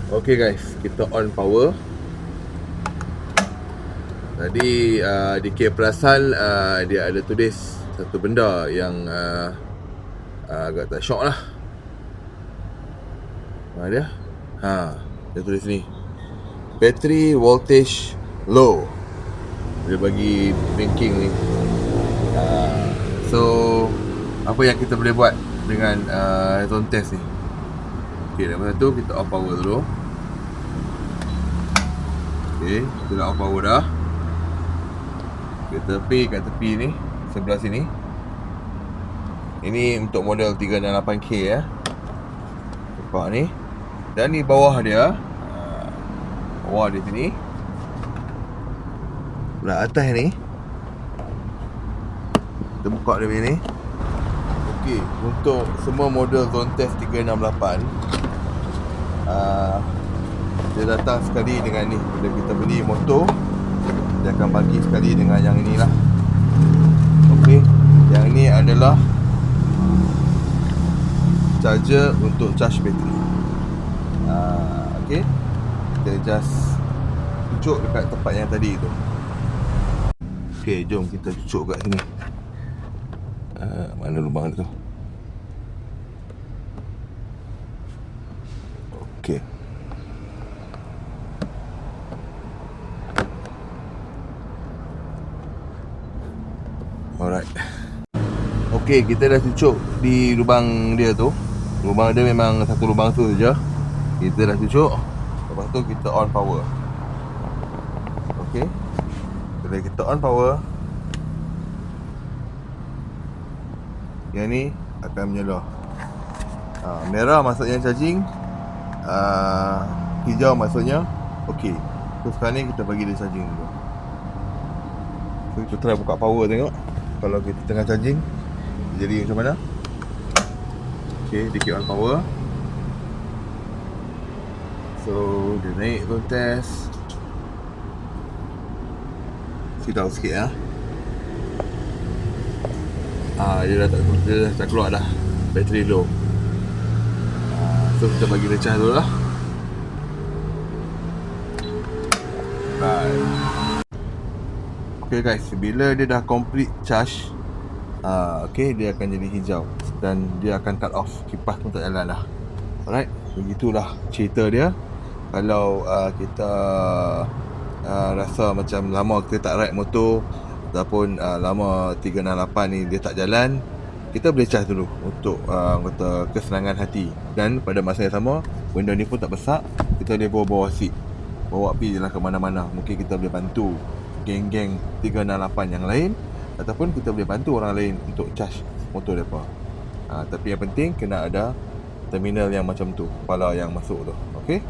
Okay guys, kita on power. Tadi di kir perasan dia ada tulis satu benda yang agak tak syok lah. Mana dia? Dia tulis ni, battery voltage low. Dia bagi banking ni. So apa yang kita boleh buat dengan zone test ni? Okay, lepas tu kita off power dulu. Okay, kita dah off power dah. Kita kat tepi ni, sebelah sini. Ini untuk model 368K ya. Nampak ni. Dan ni bawah dia, bawah di sini. Belah atas ni, kita buka dia ni. Okey, untuk semua model zone test 368, dia datang sekali dengan ni. Bila kita beli motor, dia akan bagi sekali dengan yang inilah. Okey, yang ni adalah charger untuk charge bateri. Okey, kita just cucuk dekat tempat yang tadi tu. Okey, jom kita cucuk kat sini. Mana lubang tu? Okey. Alright. Okey, kita dah cucuk di lubang dia tu. Lubang dia memang satu lubang tu saja. Kita dah cucuk. Lepas tu kita on power. Okey. Bila kita on power, yang ni akan menyala. Merah maksudnya charging, hijau maksudnya okey. So sekarang ni kita bagi dia charging dulu. So kita try buka power tengok. Kalau kita tengah charging, jadi macam mana? Okey, dia keep on power. So dia naik zone test. Sikit sikit ya. Dia dah tak keluar dah, bateri low. So kita bagi dia charge dulu lah. Okay guys, bila dia dah complete charge, okay, dia akan jadi hijau dan dia akan cut off, kipas pun tak jalan dah. Alright, begitulah cerita dia. Kalau kita rasa macam lama kita tak ride motor ataupun lama 368 ni dia tak jalan, kita boleh charge dulu untuk kata kesenangan hati. Dan pada masa yang sama, benda ni pun tak besar, kita boleh bawa seat, bawa pergi je lah ke mana-mana. Mungkin kita boleh bantu geng-geng 368 yang lain, ataupun kita boleh bantu orang lain untuk charge motor mereka. Tapi yang penting kena ada terminal yang macam tu, kepala yang masuk tu. Okay.